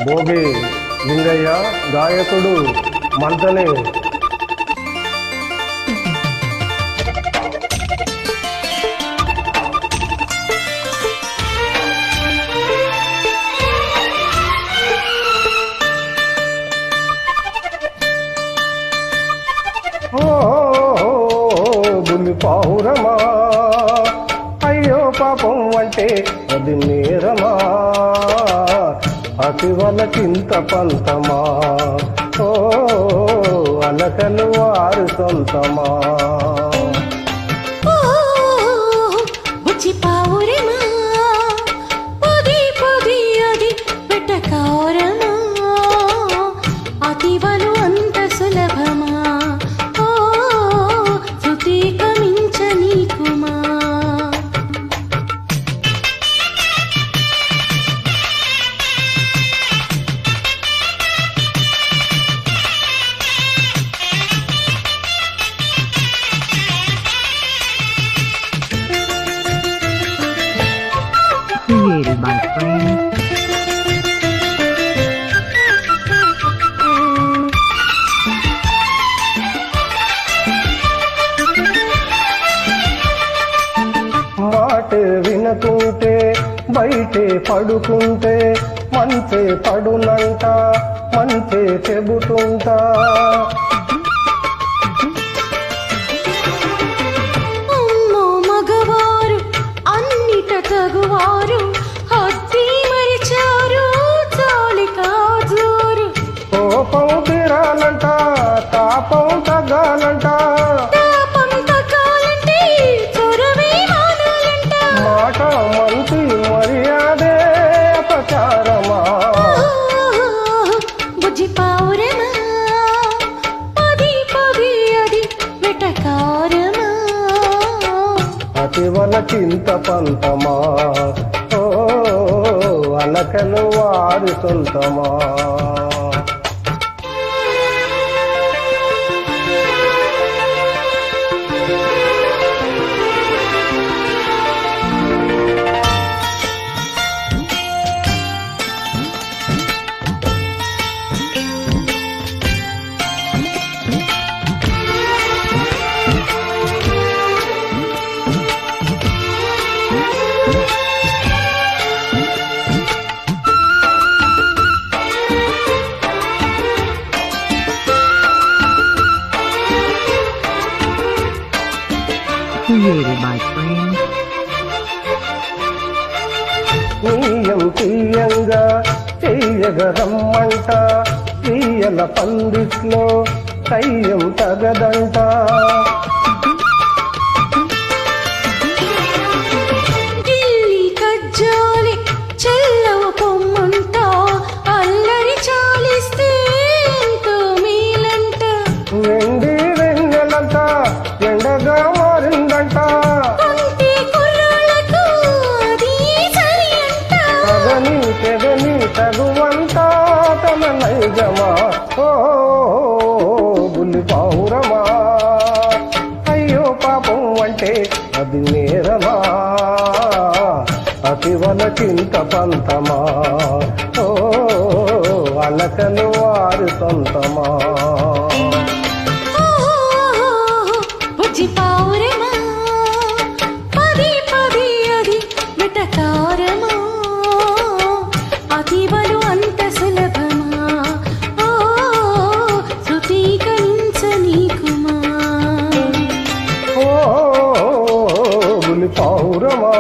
భోగి లింగయ్య గాయకుడు మంతనే బుల్లి పావురమా అయ్యో పాపం అంటే అది నేరమా అతివల చింత పంతమా ఓ అలకలు వారు సొంతమా అతివలు అంత సులభమా ఓ శృతి కమించ నీకుమా Created by friends. మాటే వినకుంటే బయటే పడుకుంటే మంచే పడునంట మంచే చెబుతుంటా అమ్మో మగవారు అన్నిట తగువారు హద్ది మరిచారు చాలి కాజూరు కోపం తీరాలంట తాపం తగ్గాలంట తాపం తగ్గాలంటే చొరవే మానాలంట మాట మంచి మర్యాదే ప్రచారమా బుజ్జి పావురమా పది పది అది వెటకారమా అతివల చింత పంతమా ఓ అలకలు వారి సొంతమా Created by friends. నీయం తీయంగా చెయ్యగరమ్మంట తీయల పందిట్లో కయ్యం తగదంట ఢిల్లీ కజ్జాలి చెల్లవ పొమ్మంట అల్లరి చాలిస్తే ఎంతో మేలంట వెండి వెన్నెలంట ఎండగా మారిందంట కొంటి కుర్రాళ్ళకు అది సరి అంట తెగని తగువంట తన నైజమా ఓ బుల్లి పావురమా అయ్యో పాపం అంటే అది నేరమా అతివల చింత పంతమా ఓ అలకలు వారి సొంతమా బుజ్జి పావురమా పది పది అది వెటకారమా అతివలు అంత సులభమా ఓ శృతి కమించ నీకుమా ఓ బుల్లి పావురమా